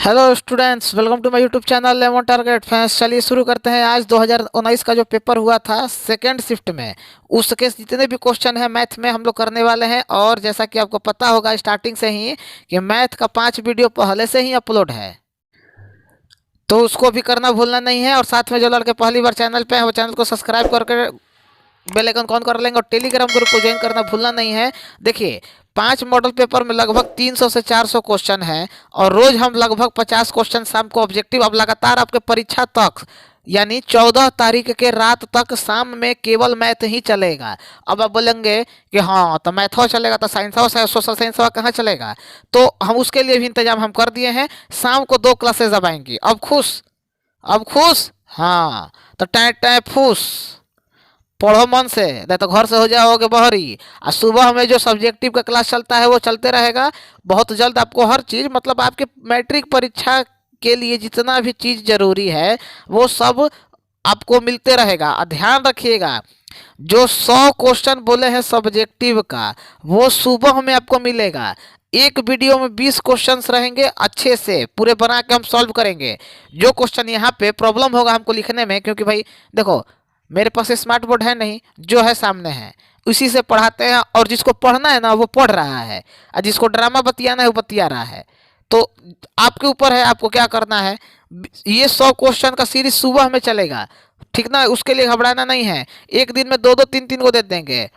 Hello students, welcome to my YouTube channel lemon target fans. चलिए शुरू करते हैं। आज 2019 का जो पेपर हुआ था सेकेंड शिफ्ट में, उसके जितने भी क्वेश्चन हैं मैथ में हम लोग करने वाले हैं। और जैसा कि आपको पता होगा स्टार्टिंग से ही कि मैथ का 5 वीडियो पहले से ही अपलोड है, तो उसको भी करना भूलना नहीं है। और साथ में जो लड़के पहली बार चैनल पे हैं वो चैनल को सब्सक्राइब करके बेल आइकन ऑन कर लेंगे और टेलीग्राम ग्रुप को ज्वाइन करना भूलना नहीं है। देखिए, 5 मॉडल पेपर में लगभग 300 से 400 क्वेश्चन है और रोज हम लगभग 50 क्वेश्चन शाम को ऑब्जेक्टिव अब लगातार आपके परीक्षा तक, यानी 14 तारीख के रात तक शाम में केवल मैथ ही चलेगा। अब आप बोलेंगे कि हाँ तो मैथ हो चलेगा तो साइंस हो, सोशल साइंस हो कहाँ चलेगा? तो हम उसके लिए भी इंतजाम हम कर दिए हैं। शाम को 2 क्लासेज अब आएंगी। अब खुश? अब खुश? हाँ तो टै टै फूस, पढ़ो मन से, नहीं तो घर से हो जाओगे बहरी। और सुबह में जो सब्जेक्टिव का क्लास चलता है वो चलते रहेगा। बहुत जल्द आपको हर चीज़, मतलब आपके मैट्रिक परीक्षा के लिए जितना भी चीज़ जरूरी है वो सब आपको मिलते रहेगा। और ध्यान रखिएगा, जो 100 क्वेश्चन बोले हैं सब्जेक्टिव का वो सुबह में आपको मिलेगा। एक वीडियो में 20 क्वेश्चंस रहेंगे, अच्छे से पूरे बना के हम सॉल्व करेंगे। जो क्वेश्चन यहाँ पे प्रॉब्लम होगा हमको लिखने में, क्योंकि भाई देखो मेरे पास स्मार्ट बोर्ड है नहीं, जो है सामने है, उसी से पढ़ाते हैं। और जिसको पढ़ना है ना वो पढ़ रहा है, और जिसको ड्रामा बतियाना है वो बतिया रहा है। तो आपके ऊपर है आपको क्या करना है। ये 100 क्वेश्चन का सीरीज सुबह में चलेगा, ठीक ना? उसके लिए घबराना नहीं है। एक दिन में 2-2 3-3 को दे देंगे।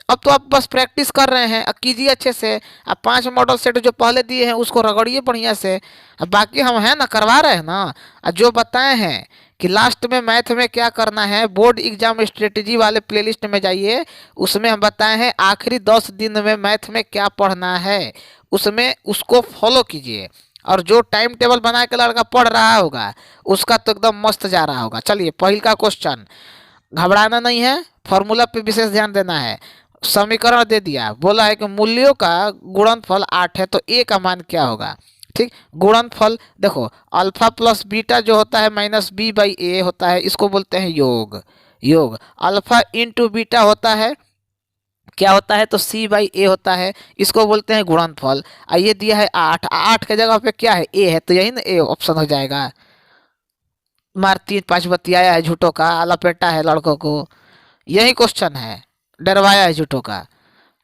अब तो आप बस प्रैक्टिस कर रहे हैं, अब कीजिए अच्छे से। अब 5 मॉडल सेट जो पहले दिए हैं उसको रगड़िए बढ़िया से। अब बाकी हम हैं ना, करवा रहे हैं ना। और जो बताए हैं कि लास्ट में मैथ में क्या करना है, बोर्ड एग्जाम स्ट्रेटेजी वाले प्लेलिस्ट में जाइए, उसमें हम बताए हैं आखिरी 10 दिन में मैथ में क्या पढ़ना है, उसमें उसको फॉलो कीजिए। और जो टाइम टेबल बना के लड़का पढ़ रहा होगा उसका तो एकदम मस्त जा रहा होगा। चलिए पहल का क्वेश्चन, घबराना नहीं है, फॉर्मूला पे विशेष ध्यान देना है। समीकरण दे दिया, बोला है कि मूल्यों का गुणनफल 8 है तो ए का मान क्या होगा। ठीक, गुणनफल देखो, अल्फा प्लस बीटा जो होता है माइनस बी बाई ए होता है, इसको बोलते हैं योग। योग अल्फा इंटू बीटा होता है, क्या होता है? तो सी बाई ए होता है, इसको बोलते हैं गुणनफल। ये दिया है 8, 8 के जगह पे क्या है? ए है, तो यही ना ए ऑप्शन हो जाएगा। मार 3-5 बतियाया है झूठों का, लपेटा है लड़कों को, यही क्वेश्चन है, डरवाया है झूठों का।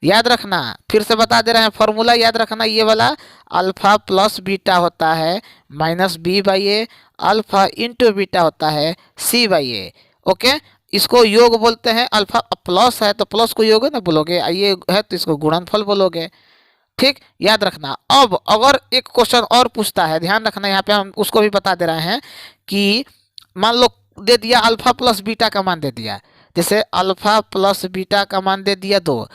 याद रखना, फिर से बता दे रहे हैं फॉर्मूला याद रखना, ये वाला अल्फा प्लस बीटा होता है minus b by a, alpha into beta होता है सी बाई ए। ओके, इसको योग बोलते हैं। अल्फा प्लस है तो प्लस को योग ना बोलोगे, ये है तो इसको गुणनफल बोलोगे। ठीक, याद रखना। अब अगर एक क्वेश्चन और पूछता है, ध्यान रखना, यहाँ पे हम उसको भी बता दे रहे हैं कि मान लो दे दिया अल्फा प्लस बीटा का मान दे दिया, जैसे अल्फा प्लस बीटा का मान दे दिया 2,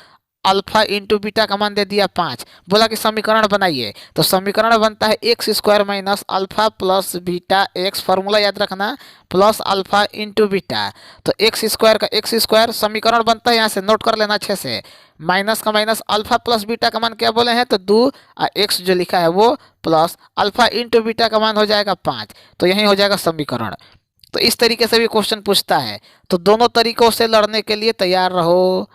अल्फा इंटू बीटा का मान दे दिया 5, बोला कि समीकरण बनाइए। तो समीकरण बनता है x square minus alpha plus beta x, formula याद रखना, प्लस अल्फा इंटू बीटा। तो एक्स स्क्वायर का एक्स स्क्वायर समीकरण बनता है, यहाँ से नोट कर लेना अच्छे से। माइनस का माइनस, अल्फा प्लस बीटा का मान क्या बोले हैं तो 2, एक्स जो लिखा है वो प्लस अल्फा इंटू बीटा का मान हो जाएगा 5, तो यही हो जाएगा समीकरण। तो इस तरीके से भी क्वेश्चन पूछता है। तो दोनों तरीकों से लड़ने के लिए तैयार रहो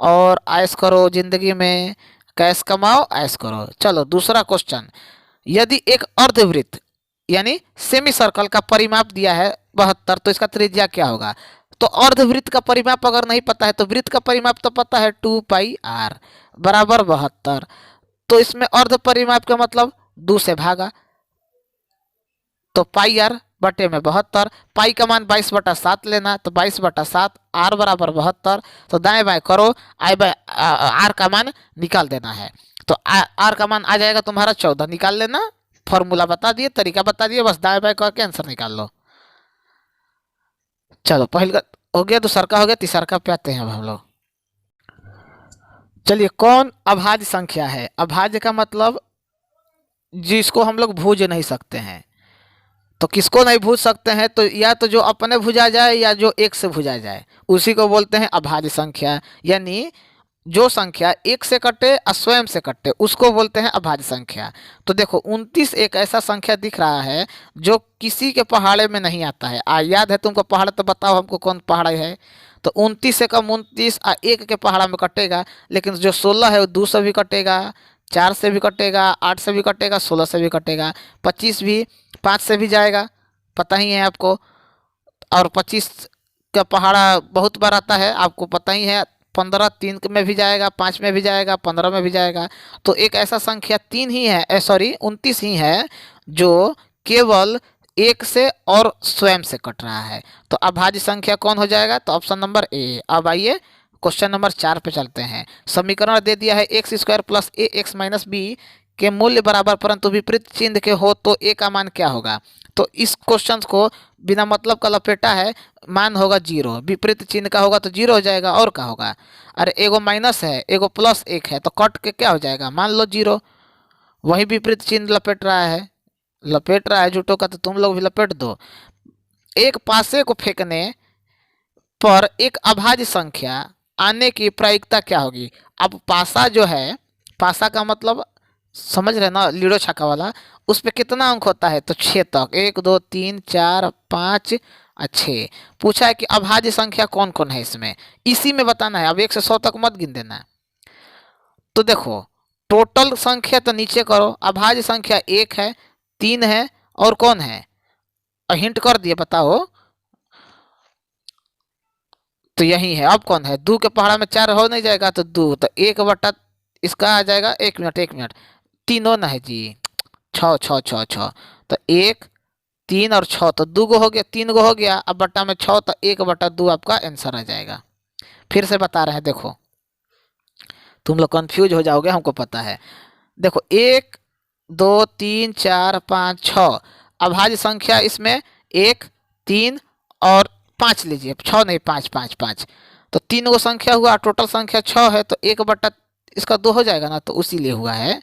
और ऐश करो जिंदगी में, कैश कमाओ ऐश करो। चलो दूसरा क्वेश्चन, यदि एक अर्धवृत्त यानी सेमी सर्कल का परिमाप दिया है 72, तो इसका त्रिज्या क्या होगा? तो अर्धवृत्त का परिमाप अगर नहीं पता है तो वृत्त का परिमाप तो पता है, 2 पाई आर बराबर 72। तो इसमें अर्ध परिमाप का मतलब 2 से भागा, तो पाई आर बटे में 72। पाई का मान 22/7 लेना, तो 22/7, आर बराबर 72। तो दाएं बाएं करो, आई बाय आर का मान निकाल देना है। तो आर का मान आ जाएगा तुम्हारा 14, निकाल लेना। फॉर्मूला बता दिए, तरीका बता दिए, बस दाएं बाएं करके आंसर निकाल लो। चलो पहले का हो गया, दूसरा का हो गया, तीसरा का पे आते हैं अब हम लोग। चलिए, कौन अभाज्य संख्या है? अभाज्य का मतलब जिसको हम लोग भूज नहीं सकते हैं। तो किसको नहीं भूज सकते हैं? तो या तो जो अपने भुजा जाए या जो एक से भुजा जाए, उसी को बोलते हैं अभाज्य संख्या। यानी जो संख्या एक से कटे और स्वयं से कटे उसको बोलते हैं अभाज्य संख्या। तो देखो 29 एक ऐसा संख्या दिख रहा है जो किसी के पहाड़े में नहीं आता है। याद है तुमको पहाड़? तो बताओ हमको कौन पहाड़ है। तो 29 से कम 29 और एक के पहाड़ा में कटेगा, लेकिन जो 16 है वो 2 से भी कटेगा, 4 से भी कटेगा, 8 से भी कटेगा, 16 से भी कटेगा, 25 भी 5 से भी जाएगा, पता ही है आपको। और 25 का पहाड़ा बहुत बार आता है, आपको पता ही है। 15 3 में भी जाएगा, 5 में भी जाएगा, 15 में भी जाएगा। तो एक ऐसा संख्या 3 ही है, सॉरी 29 ही है जो केवल एक से और स्वयं से कट रहा है। तो अभाज्य संख्या कौन हो जाएगा? तो ऑप्शन नंबर ए। अब आइए क्वेश्चन नंबर 4 पे चलते हैं। समीकरण दे दिया है एक्स स्क्वायर प्लस ए एक्स माइनस बी के मूल्य बराबर परंतु विपरीत चिन्ह के हो तो ए का मान क्या होगा? तो इस क्वेश्चन को बिना मतलब का लपेटा है, मान होगा 0, विपरीत चिन्ह का होगा तो 0 हो जाएगा, और क्या होगा? अरे एगो माइनस है, एगो प्लस एक है, तो कट के क्या हो जाएगा? मान लो 0। वही विपरीत चिन्ह लपेट रहा है झूठों का, तो तुम लोग भी लपेट दो। एक पासे को फेंकने पर एक अभाज्य संख्या आने की प्रायिकता क्या होगी? अब पासा जो है, पासा का मतलब समझ रहे ना, लीडो छक्का वाला, उस पे कितना अंक होता है? तो 6 तक, 1 2 3 4 5 6। पूछा है कि अभाज्य संख्या कौन कौन है इसमें, इसी में बताना है। अब 1 से 100 तक मत गिन देना है। तो देखो टोटल संख्या तो नीचे करो, अभाज्य संख्या 1 है, 3 है, और कौन है? हिंट कर दिए, बताओ। तो यही है। अब कौन है? 2 के पहाड़ा में 4 हो नहीं जाएगा, तो 2, तो 1 बटा इसका आ जाएगा, 1 मिनट, तीनों ना है जी, 6 6 6 6। तो 1 3 और 6, तो 2 गो हो गया, 3 गो हो गया। अब बटा में 6, तो 1/2 आपका आंसर आ जाएगा। फिर से बता रहे हैं, देखो तुम लोग कंफ्यूज हो जाओगे, हमको पता है। देखो 1 2 3 4 5 6 अभाज्य संख्या इसमें 1 3 और 5 लीजिए, 6 नहीं 5 5 5, तो 3 गो संख्या हुआ, टोटल संख्या 6 है, तो 1/, इसका 2 हो जाएगा ना, तो उसी लिए हुआ है।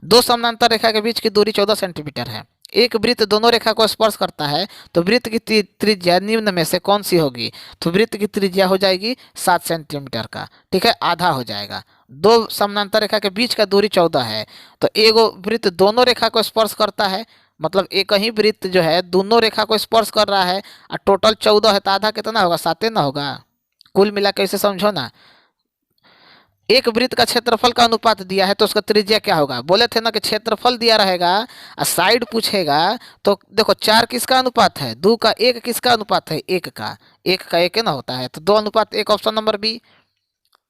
दो समानांतर रेखा के बीच की दूरी 14 सेंटीमीटर है। एक वृत्त दोनों रेखा को स्पर्श करता है, तो वृत्त की त्रिज्या निम्न में से कौन सी होगी? तो वृत्त की त्रिज्या हो जाएगी 7 सेंटीमीटर का, ठीक है, आधा हो जाएगा। दो समानांतर रेखा के बीच का दूरी 14 है, तो एगो वृत्त दोनों रेखा को स्पर्श करता है, मतलब एक ही वृत्त जो है दोनों रेखा को स्पर्श कर रहा है, और टोटल 14 है, तो आधा कितना होगा? 7 ना होगा? कुल मिला के इसे समझो ना। एक वृत्त का क्षेत्रफल का अनुपात दिया है, तो उसका त्रिज्या क्या होगा? बोले थे ना कि क्षेत्रफल दिया रहेगा और साइड पूछेगा, तो देखो 4 किसका अनुपात है? 2 का। 1 किसका अनुपात है? 1 का। 1 का 1 ना होता है, तो 2:1, ऑप्शन नंबर बी।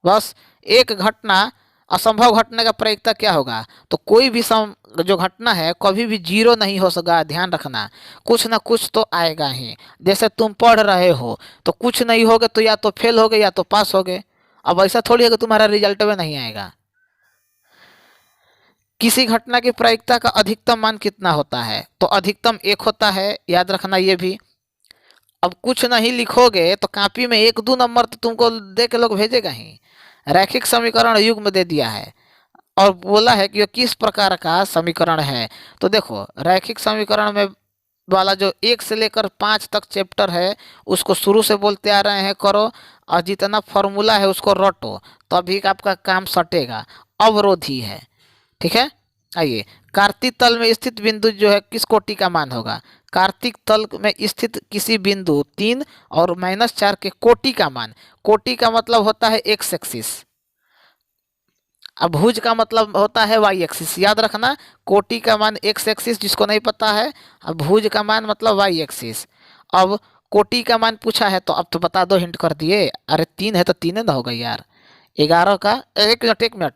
बस एक घटना असंभव घटने का प्रायिकता क्या होगा? तो कोई भी जो घटना है कभी भी 0 नहीं हो सका, ध्यान रखना। कुछ ना कुछ तो आएगा ही। जैसे तुम पढ़ रहे हो, तो कुछ नहीं होगे तो या तो फेल हो गए या तो पास हो गए। अब ऐसा थोड़ी है कि तुम्हारा रिजल्ट में नहीं आएगा। किसी घटना की प्रायिकता का अधिकतम मान कितना होता है? तो अधिकतम 1 होता है, याद रखना ये भी। अब कुछ नहीं लिखोगे तो कॉपी में 1 2 नंबर तो तुमको दे के लोग भेजेगा ही। रैखिक समीकरण युग्म दे दिया है और बोला है कि ये किस प्रकार का समीकरण है। तो देखो रैखिक समीकरण में वाला जो 1 से लेकर 5 तक चैप्टर है, उसको शुरू से बोलते आ रहे हैं, करो, और जितना फॉर्मूला है उसको रटो, तभी आपका काम सटेगा। अवरोधी है, ठीक है। आइए, कार्तिक तल में स्थित बिंदु जो है किस कोटि का मान होगा? कार्तिक तल में स्थित किसी बिंदु 3 और -4 के कोटि का मान। कोटि का मतलब होता है एक्स एक्सिस, अब भुज का मतलब होता है वाई एक्सिस, याद रखना। कोटि का मान एक्स एक्सिस, जिसको नहीं पता है, अब भुज का मान मतलब वाई एक्सिस। अब कोटि का मान पूछा है, तो अब तो बता दो, हिंट कर दिए। अरे 3 है तो 3 ना होगा यार। 11 का, 1 मिनट,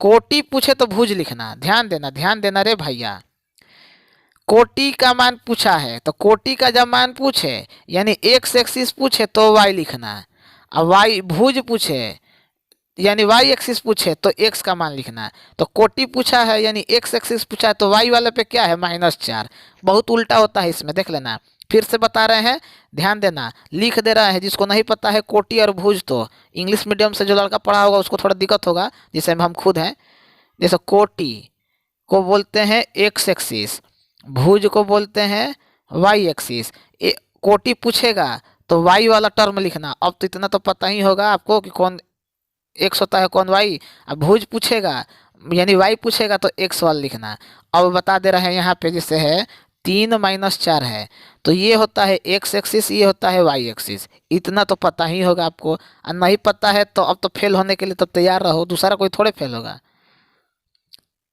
कोटि पूछे तो भुज लिखना, ध्यान देना रे भैया। कोटि का मान पूछा है, तो कोटि का जब मान पूछे यानी एक्स एक्सिस पूछे तो वाई लिखना। अब वाई भुज पूछे यानी वाई एक्सिस पूछे तो एक्स का मान लिखना है। तो कोटि पूछा है यानी एक्स एक्सिस पूछा है, तो वाई वाले पे क्या है? -4। बहुत उल्टा होता है इसमें, देख लेना। फिर से बता रहे हैं, ध्यान देना, लिख दे रहा है। जिसको नहीं पता है कोटि और भुज, तो इंग्लिश मीडियम से जो लड़का पढ़ा होगा उसको थोड़ा दिक्कत होगा, जिसे हम खुद हैं। जैसे कोटि को बोलते हैं एक्स एक्सिस, भुज को बोलते हैं वाई एक्सिस। कोटि पूछेगा तो वाई वाला टर्म लिखना। अब तो इतना तो पता ही होगा आपको कि कौन एक्स होता है कौन वाई। अब भुज पूछेगा यानी वाई पूछेगा तो एक्स वाला लिखना। अब बता दे रहे हैं यहाँ पे, जैसे है 3 -4 है, तो ये होता है एक्स एक्सिस, ये होता है वाई एक्सिस। इतना तो पता ही होगा आपको, और नहीं पता है तो अब तो फेल होने के लिए तो तैयार रहो, दूसरा कोई थोड़े फेल होगा।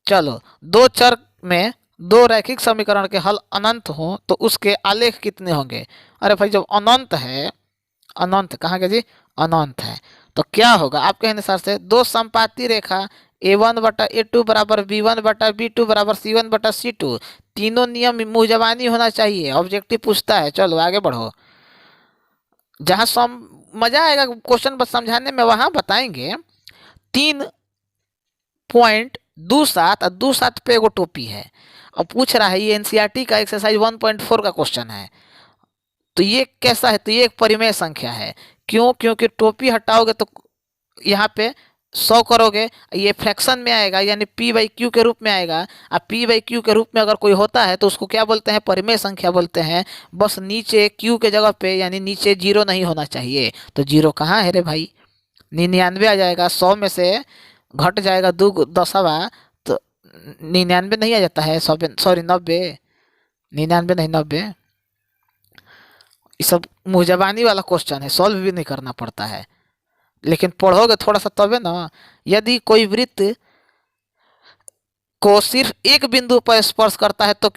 चलो, दो चर में दो रैखिक समीकरण के हल अनंत हो तो उसके आलेख कितने होंगे? अरे भाई, जब अनंत है, अनंत कहाँ के जी, अनंत है, तो क्या होगा आपके अनुसार से? दो समपाती रेखा A1/A2 बराबर B1/B2 बराबर C1/C2, तीनों नियम मुजबानी होना चाहिए। ऑब्जेक्टिव पूछता है, चलो आगे बढ़ो। जहाँ सम मजा आएगा क्वेश्चन बस समझाने में, वहां बताएंगे। 3.27 और 27 पे एगो टोपी है और पूछ रहा है, ये एनसीईआरटी का एक्सरसाइज 1.4 का क्वेश्चन है। तो ये कैसा है? तो ये एक परिमेय संख्या है। क्यों? क्योंकि टोपी हटाओगे तो यहाँ पे 100 करोगे, ये फ्रैक्शन में आएगा, यानी p/q के रूप में आएगा। अब p/q के रूप में अगर कोई होता है तो उसको क्या बोलते हैं? परिमेय संख्या बोलते हैं। बस नीचे q के जगह पे, यानी नीचे 0 नहीं होना चाहिए। तो 0 कहाँ है रे भाई? 99 आ जाएगा। 100 में से घट जाएगा 2 दसवा, तो 99 नहीं आ जाता है? सॉरी 90, 99 नहीं 90। ये सब मुजबानी वाला क्वेश्चन है, सॉल्व भी नहीं करना पड़ता है, लेकिन पढ़ोगे थोड़ा सा तबे ना। यदि कोई वृत्त को सिर्फ एक बिंदु पर स्पर्श करता है तो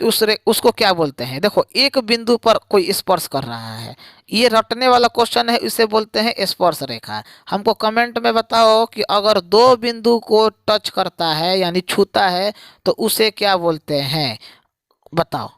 उसको क्या बोलते हैं? देखो, एक बिंदु पर कोई स्पर्श कर रहा है, ये रटने वाला क्वेश्चन है, इसे बोलते हैं स्पर्श रेखा। हमको कमेंट में बताओ कि अगर दो बिंदु को टच करता है यानी छूता है तो उसे क्या बोलते हैं? बताओ।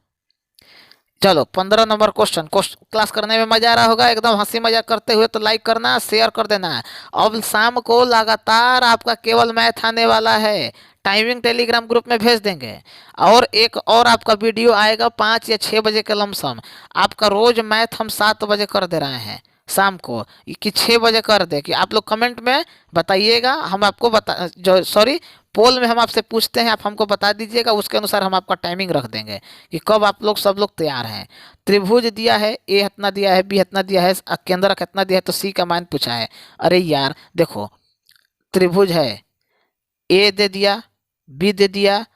चलो 15 नंबर क्वेश्चन। क्लास करने में मजा आ रहा होगा, एकदम हंसी मजाक करते हुए, तो लाइक करना, शेयर कर देना। अब शाम को लगातार आपका केवल मैथ आने वाला है, टाइमिंग टेलीग्राम ग्रुप में भेज देंगे। और एक और आपका वीडियो आएगा 5 या 6 बजे के लमसम। आपका रोज मैथ हम 7 बजे कर दे रहे हैं शाम को, कि 6 बजे कर दे, कि आप लोग कमेंट में बताइएगा, हम आपको बता जो सॉरी पोल में हम आपसे पूछते हैं, आप हमको बता दीजिएगा, उसके अनुसार हम आपका टाइमिंग रख देंगे कि कब आप लोग सब लोग तैयार हैं। त्रिभुज दिया है, ए इतना दिया है, बी इतना दिया है, केंद्र कितना दिया है, तो सी का मान पूछा है। अरे यार देखो, त्रिभुज है, ए दे दिया, बी दे दिया,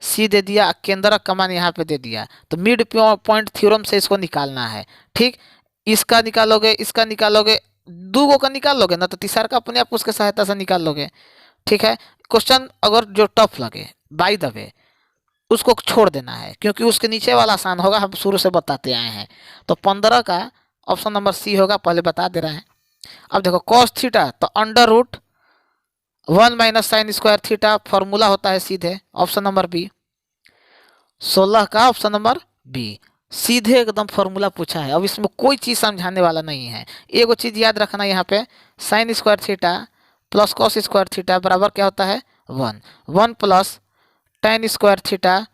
सी दे दिया, केंद्र का मान यहाँ पे दे दिया, तो मिड पॉइंट थ्योरम से इसको निकालना है। ठीक, इसका निकालोगे, इसका निकालोगे, दो का निकाल लोगे ना, तो तीसरा का अपने आप उसके सहायता से निकाल लोगे। ठीक है, क्वेश्चन अगर जो टफ लगे बाय द वे उसको छोड़ देना है, क्योंकि उसके नीचे वाला आसान होगा, हम शुरू से बताते आए हैं। तो 15 का ऑप्शन नंबर सी होगा, पहले बता दे रहे हैं। अब देखो, कॉस थीटा तो √1 - साइन स्क्वायर थीटा, फॉर्मूला होता है सीधे, ऑप्शन नंबर बी। 16 का ऑप्शन नंबर बी, सीधे एकदम फॉर्मूला पूछा है। अब इसमें कोई चीज़ समझाने वाला नहीं है। एगो चीज़ याद रखना, यहाँ पे sine square theta plus cos square theta बराबर क्या होता है? 1। 1 प्लस टेन स्क्वायर थीटा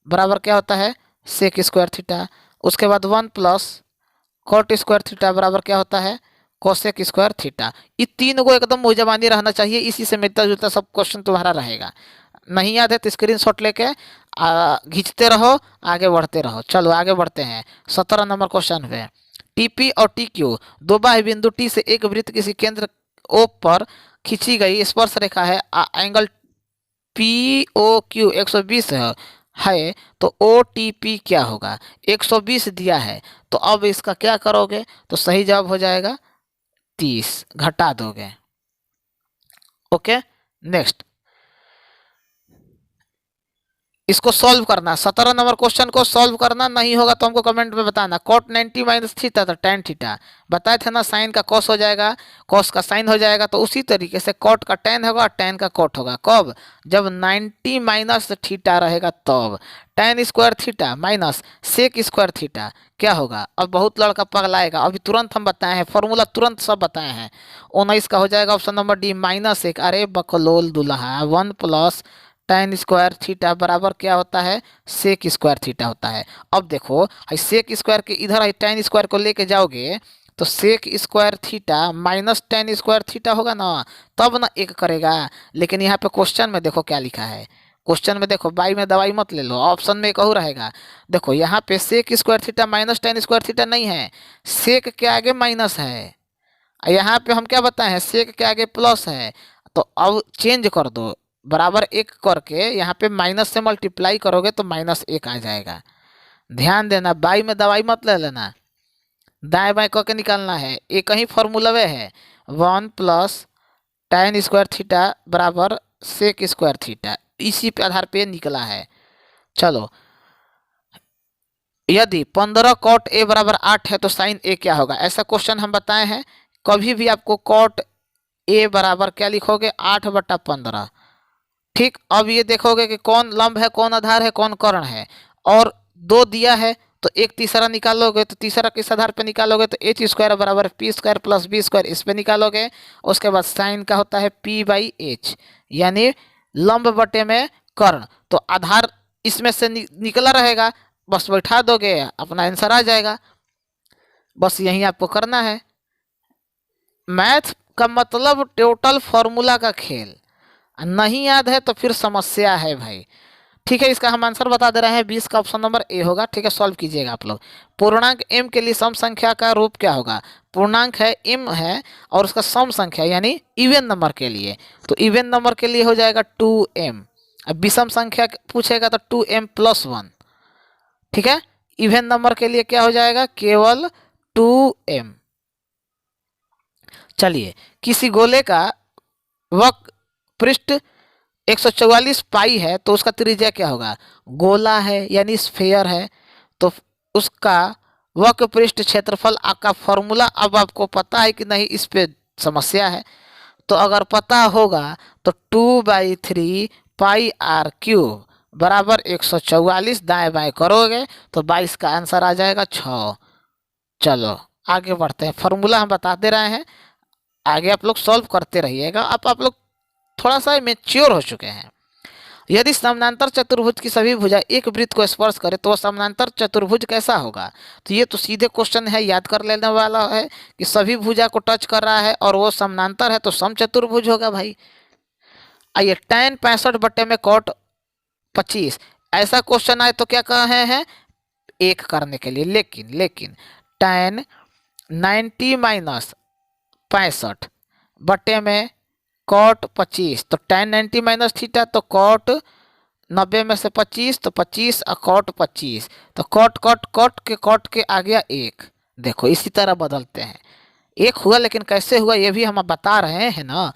बराबर क्या होता है? Sec square theta. उसके बाद 1 प्लस कॉट स्क्वायर थीटा बराबर क्या होता है? Cosec square theta. ये तीन को एकदम मुजबानी रहना चाहिए, इसी से मिलता जुलता सब क्वेश्चन तुम्हारा रहेगा। नहीं याद है तो स्क्रीनशॉट लेके खींचते रहो, आगे बढ़ते रहो। चलो आगे बढ़ते हैं 17 नंबर क्वेश्चन पे। टीपी और टी क्यू दो बाह्य बिंदु टी से एक वृत्त किसी केंद्र ओ पर खींची गई स्पर्श रेखा है। एंगल पी ओ क्यू 120 है, तो ओ टी पी क्या होगा? 120 दिया है, तो अब इसका क्या करोगे? तो सही जवाब हो जाएगा 30, घटा दोगे। ओके, नेक्स्ट इसको सॉल्व करना। 17 नंबर क्वेश्चन को सॉल्व करना नहीं होगा तो हमको कमेंट में बताना। कॉट 90 माइनस थीटा तो टेन थीटा बताए थे ना, साइन का कॉस हो जाएगा, कॉस का साइन हो जाएगा, तो उसी तरीके से कॉट का टेन होगा, टेन का कॉट होगा। कब? जब 90 माइनस थीटा रहेगा तब। Tan square theta minus sec square theta क्या होगा? अब बहुत लड़का पगलाएगा, अभी तुरंत हम बताए हैं, फॉर्मूला तुरंत सब बताए हैं। 19 का हो जाएगा ऑप्शन नंबर डी -1। अरे बकलोल दुल्हा, 1 प्लस टेन स्क्वायर थीटा बराबर क्या होता है? सेक स्क्वायर थीटा होता है। अब देखो, सेक स्क्वायर के इधर टेन स्क्वायर को लेके जाओगे तो sec square theta minus tan square theta होगा ना, तब ना एक करेगा। लेकिन यहाँ पे क्वेश्चन में देखो क्या लिखा है। क्वेश्चन में देखो, बाई में दवाई मत ले लो, ऑप्शन में एक और रहेगा। देखो यहाँ पे sec square theta minus tan square theta नहीं है, सेक के आगे माइनस है। यहाँ पे हम क्या बताए हैं? सेक के आगे प्लस है। तो अब चेंज कर दो, बराबर एक करके यहाँ पे माइनस से मल्टीप्लाई करोगे तो -1 आ जाएगा। ध्यान देना, बाई में दवाई मत ले लेना, दाएं बाएं करके निकालना है। एक ही फॉर्मूलवे है, 1 प्लस टेन स्क्वायर थीटा बराबर सेक स्क्वायर थीटा, इसी पे आधार पे निकला है। चलो, यदि 15 कॉट ए बराबर 8 है तो साइन ए क्या होगा, ऐसा क्वेश्चन हम बताए हैं। कभी भी आपको कॉट ए बराबर क्या लिखोगे, 8/15। ठीक, अब ये देखोगे कि कौन लंब है, कौन आधार है, कौन कर्ण है, और दो दिया है तो एक तीसरा निकालोगे, तो तीसरा किस आधार पे निकालोगे, तो एच स्क्वायर बराबर p square plus b square, इस पे निकालोगे। उसके बाद साइन का होता है पी बाई एच, यानी लंब बटे में कर्ण। तो आधार इसमें से निकला रहेगा, बस बैठा दोगे अपना आंसर आ जाएगा। बस यही आपको करना है। मैथ का मतलब टोटल फॉर्मूला का खेल, नहीं याद है तो फिर समस्या है भाई। ठीक है, इसका हम आंसर बता दे रहे हैं, 20 का ऑप्शन नंबर ए होगा। ठीक है, सॉल्व कीजिएगा आप लोग। पूर्णांक m के लिए सम संख्या का रूप क्या होगा, पूर्णांक है m है और उसका सम संख्या यानी इवन नंबर के लिए, तो इवन नंबर के लिए हो जाएगा 2m। अब विषम संख्या पूछेगा तो 2m+1। ठीक है, इवन नंबर के लिए क्या हो जाएगा, केवल 2m। चलिए, किसी गोले का वक्र पृष्ठ 144 पाई है तो उसका त्रिज्या क्या होगा, गोला है यानी स्फेयर है, तो उसका वक्र पृष्ठ क्षेत्रफल का फॉर्मूला अब आपको पता है कि नहीं, इस पे समस्या है। तो अगर पता होगा तो 2/3 पाई आर क्यूब बराबर 144, दाएं बाएं करोगे तो 22 का आंसर आ जाएगा 6। चलो आगे बढ़ते हैं, फॉर्मूला हम बताते रहे हैं, आगे आप लोग सॉल्व करते रहिएगा। अब आप लोग थोड़ा सा मेच्योर हो चुके हैं। यदि समानांतर चतुर्भुज की सभी भुजा एक वृत्त को स्पर्श करे तो वह समानांतर चतुर्भुज कैसा होगा, तो ये तो सीधे क्वेश्चन है, याद कर लेने वाला है कि सभी भुजा को टच कर रहा है और वो समानांतर है तो समचतुर्भुज होगा भाई। आइए, tan 65 में cot 25, ऐसा क्वेश्चन आए तो क्या कहे हैं, एक करने के लिए। लेकिन tan 90 माइनस 65 बटे में cot 25, तो tan 90 माइनस थीटा, तो cot 90 में से 25 तो 25 और cot 25, तो cot के आ गया 1। देखो इसी तरह बदलते हैं, 1 हुआ, लेकिन कैसे हुआ ये भी हम बता रहे हैं ना।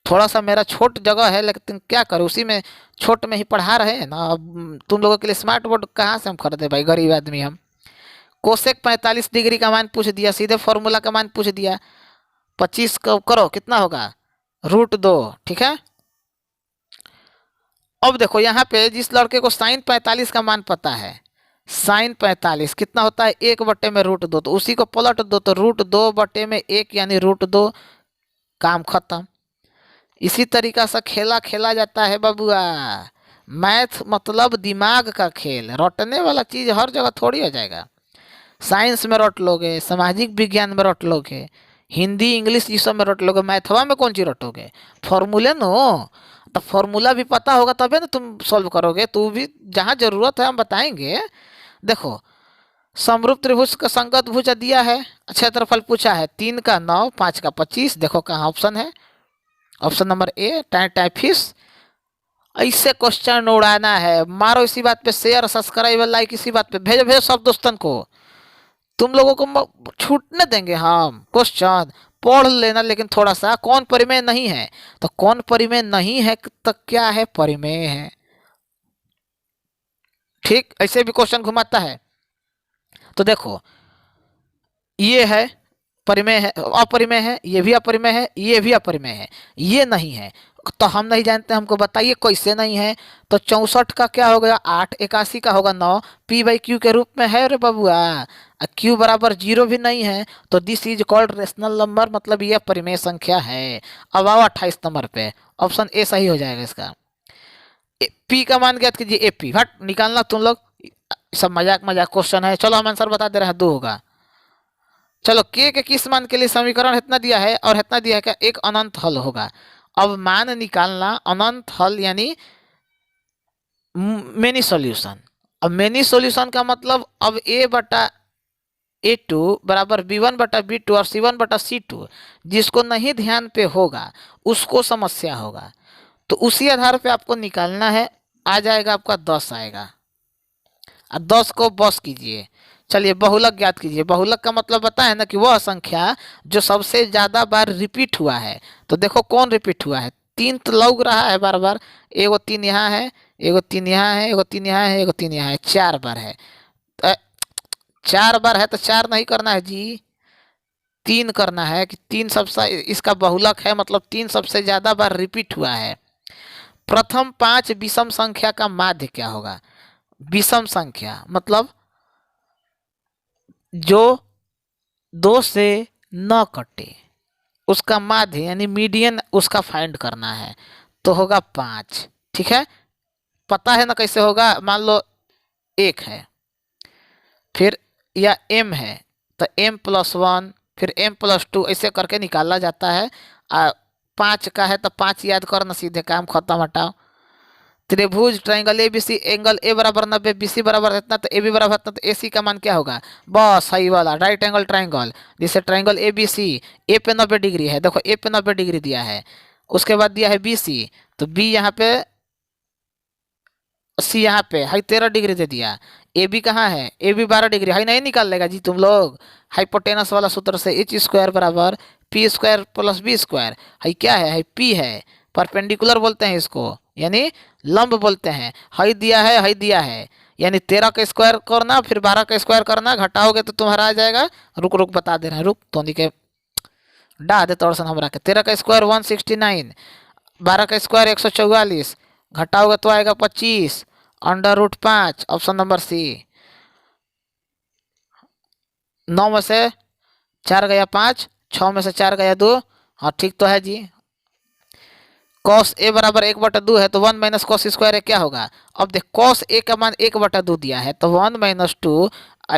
थोड़ा सा मेरा छोट जगह है लेकिन क्या करूँ, उसी में छोट में ही पढ़ा रहे हैं ना। अब तुम लोगों के लिए स्मार्ट बोर्ड कहाँ से हम खरीदे भाई, गरीब आदमी हम। कोसेक 45 डिग्री का मान पूछ दिया, सीधे फॉर्मूला का मान पूछ दिया। 25 को करो कितना होगा, √2। ठीक है, अब देखो यहाँ पे जिस लड़के को साइन 45 का मान पता है, साइन 45 कितना होता है, 1/√2, तो उसी को पलट दो तो √2/1 यानी √2, काम खत्म। इसी तरीका से खेला जाता है बबुआ। मैथ मतलब दिमाग का खेल, रटने वाला चीज हर जगह थोड़ी हो जाएगा। साइंस में रट लोगे, सामाजिक विज्ञान में रट लोगे, हिंदी इंग्लिश ये सब में रट लोगे, मैथवा में कौन चीज रटोगे, फॉर्मूले नो। तो फॉर्मूला भी पता होगा तभी ना तुम सॉल्व करोगे, तू भी जहाँ जरूरत है हम बताएंगे। देखो, समरूप त्रिभुज का संगत भुजा दिया है, क्षेत्रफल पूछा है 3 का 9, 5 का 25। देखो कहाँ ऑप्शन है, ऑप्शन नंबर ए टाइफिस। ऐसे क्वेश्चन उड़ाना है, मारो इसी बात पे शेयर सब्सक्राइब लाइक, इसी बात पे भेजो सब दोस्तन को, तुम लोगों को छूटने देंगे हम। क्वेश्चन पढ़ लेना, लेकिन थोड़ा सा कौन परिमेय नहीं है, तो कौन परिमेय नहीं है तो क्या है, परिमेय है। ठीक, ऐसे भी क्वेश्चन घुमाता है। तो देखो ये है परिमेय है, अपरिमेय है, ये भी अपरिमेय है, ये भी अपरिमेय है, ये नहीं है, तो हम नहीं जानते, हमको बताइए कैसे नहीं है। तो 64 का क्या हो गया 8, 81 का होगा 9, p/q के रूप में है रे बबुआ, q बराबर 0 भी नहीं है, तो this is called rational number, मतलब ये परिमेय संख्या है। अब आओ 28 नंबर पे, ऑप्शन ए सही हो जाएगा इसका। p का मान ज्ञात कीजिए, AP हट निकालना तुम लोग, सब मजाक क्वेश्चन है। चलो हम आंसर बता दे रहे हैं, 2 होगा। चलो k के किस मान के लिए समीकरण इतना दिया है और इतना दिया है क्या, एक अनंत हल होगा। अब मान निकालना, अनंत हल यानी मेनी सॉल्यूशन। अब मेनी सॉल्यूशन का मतलब अब a/a2 बराबर b1/b2 और c1/c2, जिसको नहीं ध्यान पे होगा उसको समस्या होगा, तो उसी आधार पे आपको निकालना है। आ जाएगा आपका 10 आएगा, और 10 को बस कीजिए। चलिए बहुलक ज्ञात कीजिए। बहुलक का मतलब पता है ना, कि वह संख्या जो सबसे ज्यादा बार रिपीट हुआ है। तो देखो कौन रिपीट हुआ है, 3 तो लौक रहा है बार बार। एगो 3 यहाँ है, एगो 3 यहाँ है, एगो 3 यहाँ है, एगो 3 यहाँ है, 4 बार है। 4 बार है तो 4 नहीं करना है जी, 3 करना है कि 3 सबसे इसका बहुलक है, मतलब 3 सबसे ज्यादा बार रिपीट हुआ है। प्रथम 5 विषम संख्या का माध्य क्या होगा? विषम संख्या मतलब जो 2 से न कटे, उसका माध्य यानी मीडियन उसका फाइंड करना है, तो होगा 5। ठीक है, पता है ना कैसे होगा? मान लो 1 है, फिर या m है तो m+1, फिर m+2, ऐसे करके निकाला जाता है। 5 का है तो 5 याद करना, सीधे काम खत्म, हटाओ। त्रिभुज triangle A B C, angle A बराबर 90, बी सी बराबर इतना, तो ए बी बराबर इतना, तो ए सी का मान क्या होगा? बस सही वाला राइट एंगल ट्राइंगल। जैसे ट्राइंगल ए बी सी, ए पे 90 डिग्री है, देखो ए पे 90 डिग्री दिया है, उसके बाद दिया है बी सी, तो बी यहाँ पे, सी यहाँ पे हाई 13 डिग्री दे दिया। ए बी कहाँ है? ए बी 12 डिग्री, हाई नहीं निकाल लेगा जी तुम लोग? हाइपोटेनस वाला सूत्र से एच स्क्वायर बराबर p square plus b square. High क्या है? हाई पी है, परपेंडिकुलर बोलते हैं इसको, यानी लंब बोलते हैं। हाई दिया है, हाई दिया है, यानी 13 का स्क्वायर करना, फिर 12 का स्क्वायर करना, घटाओगे तो तुम्हारा आ जाएगा। रुक रुक बता दे रहे हैं, रुक तो के डा दे तोड़ सन हमरा के। 13 का स्क्वायर 169, 12 का स्क्वायर 144, घटाओगे तो आएगा 25, √5, ऑप्शन नंबर सी। 9 में से 4 गया 5, 6 में से 4 गया 2। हाँ ठीक तो है जी। कॉस ए बराबर 1/2 है, तो 1 माइनस कॉस स्क्वायर है, क्या होगा? अब देख, कॉस ए का मान 1/2 दिया है, तो 1 - 2,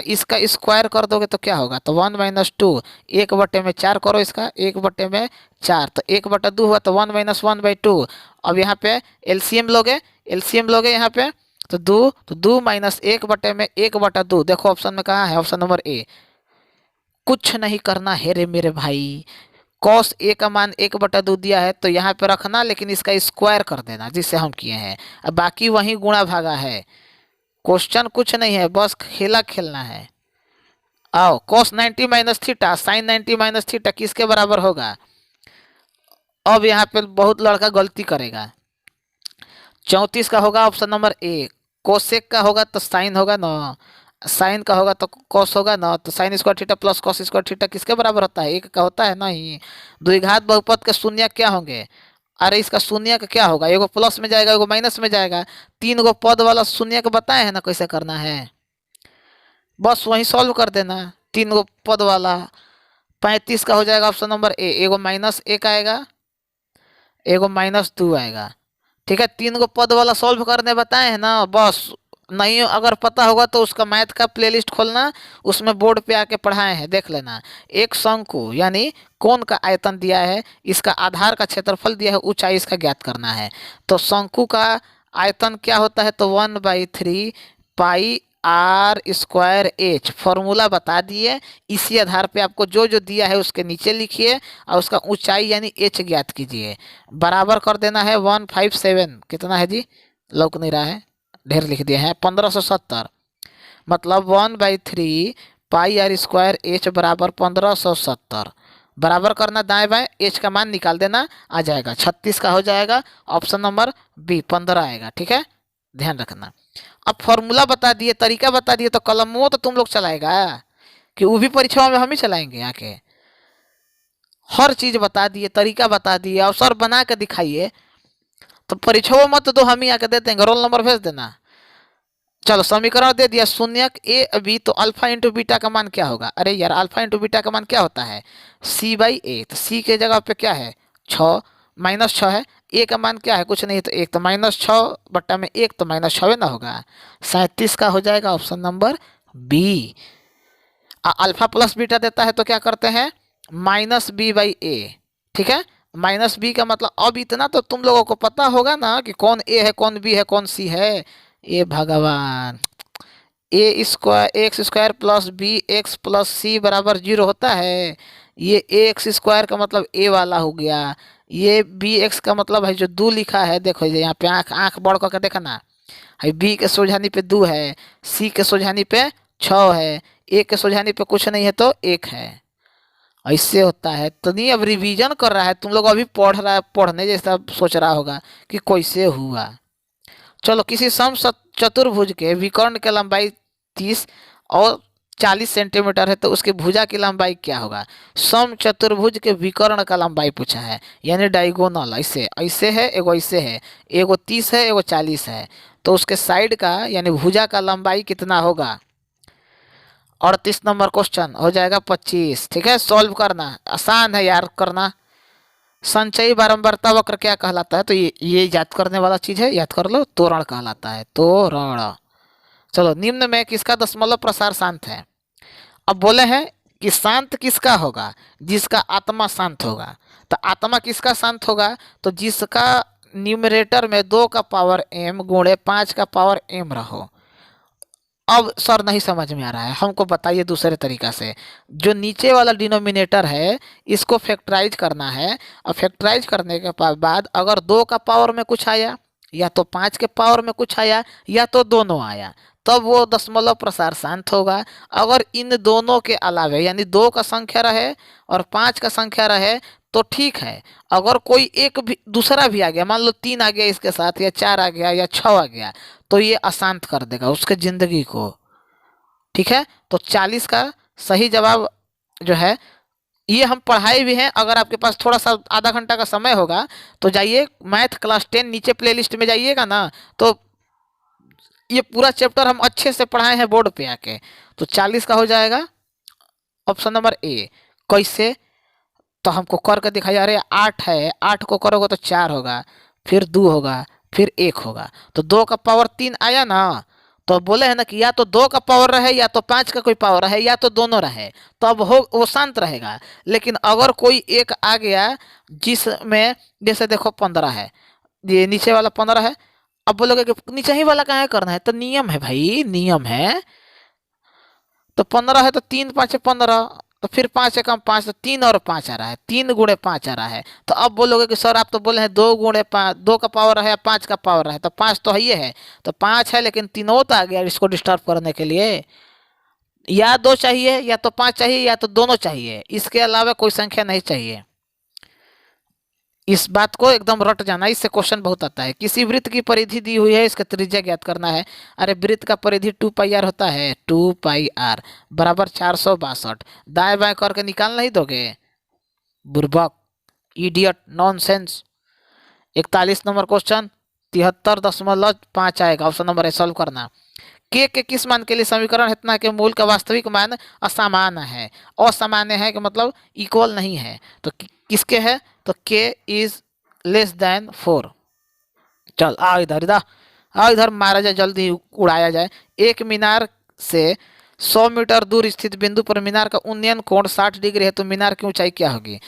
इसका स्क्वायर कर दोगे तो क्या होगा? तो 1 - 2, 1/4 करो, इसका 1/4, तो 1/2 हुआ, तो 1 - 1/2। अब यहाँ पे एलसीएम लोगे, एलसीएम लोगे यहाँ पे, तो 2, तो 2 - 1/2। देखो ऑप्शन में कहाँ है? Option number A. कुछ नहीं करना है रे मेरे भाई, कॉस ए का मान 1/2 दिया है, तो यहाँ पे रखना, लेकिन इसका स्क्वायर कर देना, जिससे हम किए हैं। अब बाकी वही गुणा भागा है, क्वेश्चन कुछ नहीं है, बस खेला खेलना है। आओ, कॉस 90 - थीटा साइन 90 - थीटा किसके बराबर होगा? अब यहाँ पे बहुत लड़का गलती करेगा। 34 का होगा ऑप्शन नंबर ए। कोसेक का होगा तो साइन होगा ना, साइन का होगा तो कॉस होगा ना, तो sine square theta plus cos square theta किसके बराबर होता है? 1 का होता है नहीं। द्विघात बहुपद के शून्य क्या होंगे? अरे इसका शून्य का क्या होगा? एगो प्लस में जाएगा, एगो माइनस में जाएगा। 3 गो पद वाला शून्य का बताए हैं ना कैसे करना है, बस वही सॉल्व कर देना। 3 गो पद वाला 35 का हो जाएगा ऑप्शन नंबर ए। एगो -1 आएगा, एगो -2 आएगा। ठीक है, 3 गो पद वाला सॉल्व करने बताए हैं ना, बस। नहीं अगर पता होगा तो उसका मैथ का प्लेलिस्ट खोलना, उसमें बोर्ड पे आके पढ़ाए हैं, देख लेना। एक शंकु यानी कोण का आयतन दिया है, इसका आधार का क्षेत्रफल दिया है, ऊंचाई इसका ज्ञात करना है। तो शंकु का आयतन क्या होता है? तो 1/3 पाई आर स्क्वायर एच, फॉर्मूला बता दिए। इसी आधार पे आपको जो जो दिया है उसके नीचे लिखिए, और उसका ऊंचाई यानी एच ज्ञात कीजिए। बराबर कर देना है 157, कितना है जी? लौक नहीं रहा है, ढेर लिख दिए हैं, 1570। मतलब 1/3 पाई आर स्क्वायर एच बराबर 1570। बराबर करना दाएं बाएं, एच का मान निकाल देना, आ जाएगा 36 का हो जाएगा। ऑप्शन नंबर बी 15 आएगा। ठीक है, ध्यान रखना। अब फॉर्मूला बता दिए, तरीका बता दिए, तो कलमों तो तुम लोग चलाएगा कि वो भी परीक्षाओं में हम ही चलाएंगे आके? हर चीज बता दिए, तरीका बता दिए, अवसर बना के दिखाइए, तो परीक्षाओं मत दो, हम ही आके दे देंगे, रोल नंबर भेज देना। चलो समीकरण दे दिया, शून्यक ए बी, तो अल्फा इंटू बीटा का मान क्या होगा? अरे यार, अल्फा इंटू बीटा का मान क्या होता है? C/A। तो सी के जगह पे क्या है? 6, -6 है। ए का मान क्या है? कुछ नहीं, तो 1, तो -6/1, तो -6 ना होगा। 37 का हो जाएगा option number B. Alpha plus beta देता है तो क्या करते हैं? -B/A। ठीक है, -B का मतलब, अब इतना तो तुम लोगों को पता होगा ना कि कौन ए है, कौन बी है, कौन सी है। ए भगवान, x² plus b x plus c बराबर 0 होता है। ये x² का मतलब ए वाला हो गया, ये bx का मतलब है जो 2 लिखा है, देखो यहाँ पे आँख आँख बड़ करके देखना है। बी के सोझानी पे 2 है, सी के सोझानी पे 6 है, ए के सोझानी पे कुछ नहीं है तो 1 है। ऐसे होता है तो नहीं, अब रिवीजन कर रहा है, तुम लोग अभी पढ़ रहा है, पढ़ने जैसा सोच रहा होगा कि कैसे हुआ। चलो, किसी चतुर्भुज के विकर्ण की लंबाई 30 और 40 सेंटीमीटर है तो उसकी भुजा की लंबाई क्या होगा। सम चतुर्भुज के विकर्ण का लंबाई पूछा है, यानी डायगोनल। ऐसे ऐसे है, एगो ऐसे है, एगो 30 है, एगो 40 है, तो उसके साइड का यानी भुजा का लंबाई कितना होगा। 38 नंबर क्वेश्चन हो जाएगा 25। ठीक है, सॉल्व करना आसान है यार करना। संचयी बारंबारता वक्र क्या कहलाता है, तो ये याद करने वाला चीज है, याद कर लो, तोरण कहलाता है, तोरण। चलो, निम्न में किसका दशमलव प्रसार शांत है। अब बोले हैं कि शांत किसका होगा, जिसका आत्मा शांत होगा। तो आत्मा किसका शांत होगा, तो जिसका न्यूमरेटर में 2 का पावर m गुणे 5 का पावर m रहो। अब सर नहीं समझ में आ रहा है, हमको बताइए दूसरे तरीका से। जो नीचे वाला डिनोमिनेटर है इसको फैक्टराइज करना है, और फैक्टराइज करने के बाद अगर 2 का पावर में कुछ आया, या तो 5 के पावर में कुछ आया, या तो दोनों आया, तब वो दशमलव प्रसार शांत होगा। अगर इन दोनों के अलावे यानी 2 का संख्या रहे और 5 का संख्या रहे तो ठीक है। अगर कोई एक भी दूसरा भी आ गया, मान लो 3 आ गया इसके साथ, या 4 आ गया, या 6 आ गया, तो ये अशांत कर देगा उसके जिंदगी को। ठीक है, तो 40 का सही जवाब जो है, ये हम पढ़ाए भी हैं। अगर आपके पास थोड़ा सा आधा घंटा का समय होगा तो जाइए मैथ क्लास 10 नीचे प्लेलिस्ट में जाइएगा ना, तो ये पूरा चैप्टर हम अच्छे से पढ़ाए हैं बोर्ड पे आके। तो 40 का हो जाएगा ऑप्शन नंबर ए। कैसे, तो हमको करके दिखाइए। अरे 8 है, 8 को करोगे तो 4 होगा, फिर 2 होगा, फिर 1 होगा, तो 2 का पावर 3 आया ना। तो बोले है ना कि या तो 2 का पावर रहे, या तो 5 का कोई पावर रहे, या तो दोनों रहे, तो अब हो वो शांत रहेगा। लेकिन अगर कोई एक आ गया जिसमें, जैसे देखो 15 है, ये नीचे वाला 15 है, अब बोलोगे कि नीचे ही वाला कहाँ करना है, तो नियम है भाई, नियम है। तो 15 है तो 3 5 15, तो फिर 5 एकम 5, तो 3 और 5 आ रहा है, 3 गुणे 5 आ रहा है। तो अब बोलोगे कि सर आप तो बोले हैं 2 गुणे 5, 2 का पावर है, 5 का पावर है, तो 5 तो है ही है, तो 5 है, लेकिन 3 तो आ गया इसको डिस्टर्ब करने के लिए। या 2 चाहिए, या तो 5 चाहिए, या तो दोनों चाहिए, इसके अलावा कोई संख्या नहीं चाहिए। इस बात को एकदम रट जाना, इससे क्वेश्चन बहुत आता है। किसी वृत्त की परिधि दी हुई है, इसका त्रिज्या ज्ञात करना है। अरे वृत्त का परिधि 2 पाई आर होता है, 2 पाई आर बराबर 462। दाएं बाएं करके निकाल नहीं दोगे, बुर्बक, इडियट, नॉनसेंस। 41 नंबर क्वेश्चन 73.5 आएगा, ऑप्शन नंबर ए सॉल्व करना। के किस मान के लिए समीकरण इतना के मूल का वास्तविक मान असामान्य है। असामान्य है कि मतलब इक्वल नहीं है, तो किसके है, तो के इज लेस देन 4। चल आ इधर, इधर आ, इधर मारा जाए, जल्दी उड़ाया जाए। एक मीनार से 100 मीटर दूर स्थित बिंदु पर मीनार का उन्नयन कोण 60 डिग्री है, तो मीनार की ऊंचाई क्या होगी।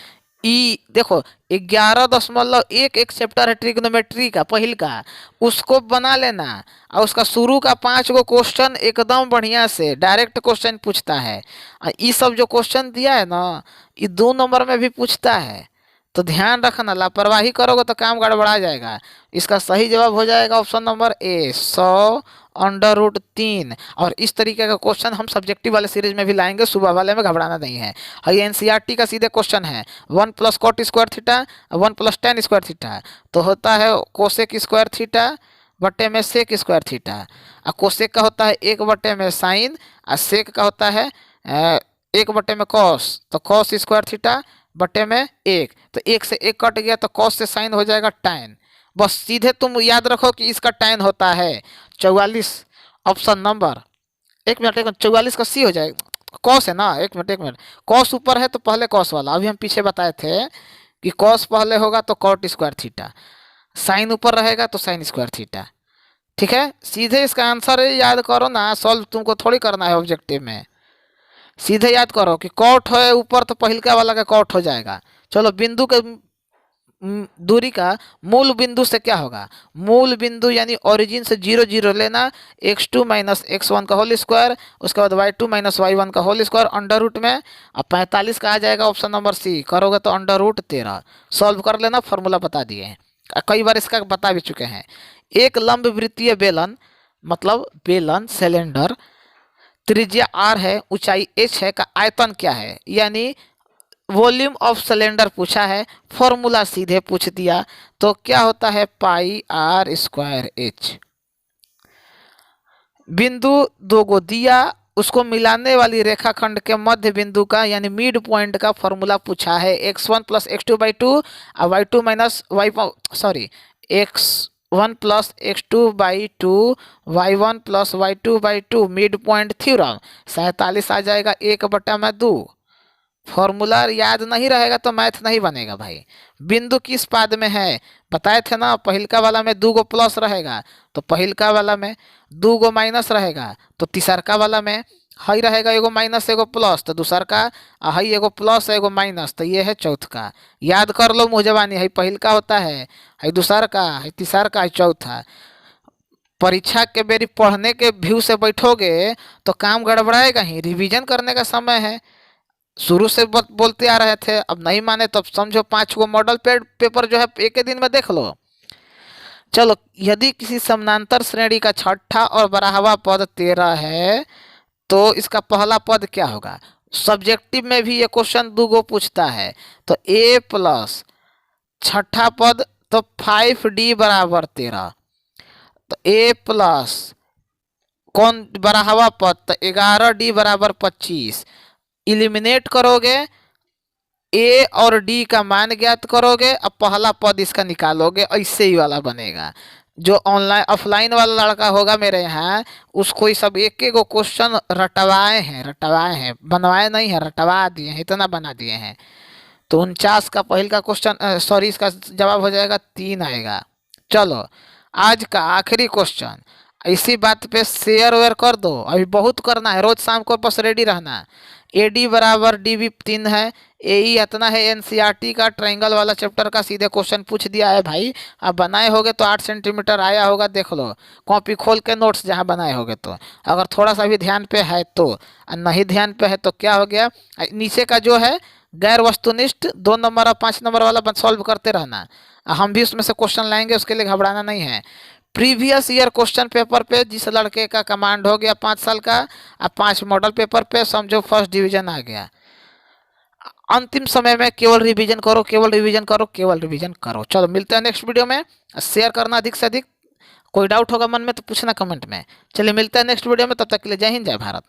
ई देखो 11.1 एक चैप्टर है ट्रिग्नोमेट्री का पहिल का, उसको बना लेना, और उसका शुरू का 5 गो क्वेश्चन एकदम बढ़िया से डायरेक्ट क्वेश्चन पूछता है। ये सब जो क्वेश्चन दिया है ना, ये 2 नंबर में भी पूछता है, तो ध्यान रखना, लापरवाही करोगे तो काम गड़बड़ा जाएगा। इसका सही जवाब हो जाएगा ऑप्शन नंबर ए, 100√3। और इस तरीके का क्वेश्चन हम सब्जेक्टिव वाले सीरीज में भी लाएंगे, सुबह वाले में घबराना नहीं है। और ये एनसीईआरटी का सीधे क्वेश्चन है, 1 + cot square theta 1 + tan square theta, तो होता है कोसेक स्क्वायर थीटा बटे में सेक स्क्वायर थीटा। और कोसेक का होता है 1 बटे में साइन, और सेक का होता है 1 बटे में कॉस, तो कॉस स्क्वायर थीटा बटे में 1, तो 1 से 1 कट गया, तो कॉस से साइन हो जाएगा टैन। बस सीधे तुम याद रखो कि इसका टैन होता है 44, ऑप्शन नंबर। 1 मिनट 1 मिनट, 44 का सी हो जाएगा, कॉस है ना, 1 मिनट 1 मिनट, कॉस ऊपर है तो पहले कॉस वाला, अभी हम पीछे बताए थे कि कॉस पहले होगा तो कॉट स्क्वायर थीटा, साइन ऊपर रहेगा तो साइन स्क्वायर थीटा। ठीक है, सीधे इसका आंसर याद करो ना, सॉल्व तुमको थोड़ी करना है ऑब्जेक्टिव में। सीधे याद करो कि कॉट है ऊपर तो पहिलका वाला का कॉट हो जाएगा। चलो, बिंदु के दूरी का मूल बिंदु से क्या होगा। मूल बिंदु यानी ओरिजिन से 0 0 लेना, x2 - x1 का होल स्क्वायर, उसके बाद y2 - y1 का होल स्क्वायर अंडर रूट में। अब 45 का आ जाएगा ऑप्शन नंबर सी, करोगे तो √13। सॉल्व कर लेना, फॉर्मूला बता दिए हैं, कई बार इसका बता भी चुके हैं। एक लंब वृत्तीय बेलन, मतलब बेलन सिलेंडर, त्रिज्या r है, ऊंचाई h है, का आयतन क्या है, यानी वॉल्यूम ऑफ सिलेंडर पूछा है, फॉर्मूला सीधे पूछ दिया, तो क्या होता है पाई आर स्क्वायर एच। बिंदु दो को दिया, उसको मिलाने वाली रेखाखंड के मध्य बिंदु का यानी मिड पॉइंट का फॉर्मूला पूछा है, x1 प्लस x2 बाई टू और y2 माइनस वाई सॉरी x1 प्लस x2 बाई टू y1 प्लस y2 by two, midpoint theorem 47 आ जाएगा 1/2। फॉर्मूला याद नहीं रहेगा तो मैथ नहीं बनेगा भाई। बिंदु किस पाद में है बताए थे ना, पहिलका वाला में 2 गो प्लस रहेगा तो पहिलका वाला में 2 गो माइनस रहेगा तो तीसरका वाला में हई रहेगा एगो माइनस एगो प्लस तो दूसरका, हई एगो प्लस एगो माइनस तो ये है चौथका। याद कर लो मुँह जबानी, हई पहिलका होता है, हई दूसरका, हई तीसरका, हई चौथा। परीक्षा के बेरी पढ़ने के व्यू से बैठोगे तो काम गड़बड़ाएगा ही, रिवीजन करने का समय है। शुरू से बोलते आ रहे थे, अब नहीं माने तो समझो 5 गो मॉडल पेपर जो है एक ही दिन में देख लो। चलो, यदि किसी समानांतर श्रेणी का छठा और बारहवां पद 13 है तो इसका पहला पद क्या होगा। सब्जेक्टिव में भी ये क्वेश्चन 2 गो पूछता है, तो a प्लस छठा पद तो 5d बराबर 13, तो a प्लस कौन बारहवां पद तो 11d बराबर 25। इलिमिनेट करोगे, ए और डी का मान ज्ञात करोगे, अब पहला पद इसका निकालोगे, ऐसे ही वाला बनेगा। जो ऑनलाइन ऑफलाइन वाला लड़का होगा मेरे यहाँ, उसको ये सब एक एक क्वेश्चन रटवाए हैं, बनवाए नहीं है, रटवा दिए हैं, इतना बना दिए हैं। तो 49 का पहल का क्वेश्चन सॉरी इसका जवाब हो जाएगा 3 आएगा। चलो, आज का आखिरी क्वेश्चन, इसी बात पे शेयर वेयर कर दो, अभी बहुत करना है, रोज शाम को बस रेडी रहना। ए डी बराबर डी बी 3 है, ए ई इतना है, एनसीईआरटी का ट्रायंगल वाला चैप्टर का सीधे क्वेश्चन पूछ दिया है भाई। अब बनाए होगे तो 8 सेंटीमीटर आया होगा, देख लो कॉपी खोल के नोट्स जहाँ बनाए होगे तो। अगर थोड़ा सा भी ध्यान पे है तो, नहीं ध्यान पे है तो क्या हो गया, नीचे का जो है गैर वस्तुनिष्ठ 2 नंबर और 5 नंबर वाला सॉल्व करते रहना। हम भी उसमें से क्वेश्चन लाएंगे, उसके लिए घबराना नहीं है। प्रीवियस ईयर क्वेश्चन पेपर पे जिस लड़के का कमांड हो गया 5 साल का, अब 5 मॉडल पेपर पे समझो फर्स्ट डिवीजन आ गया। अंतिम समय में केवल रिवीजन करो, केवल रिवीजन करो, केवल रिवीजन करो। चलो, मिलते हैं नेक्स्ट वीडियो में। शेयर करना अधिक से अधिक। कोई डाउट होगा मन में तो पूछना कमेंट में। चलिए, मिलते हैं नेक्स्ट वीडियो में, तब तक के लिए जय हिंद, जय भारत।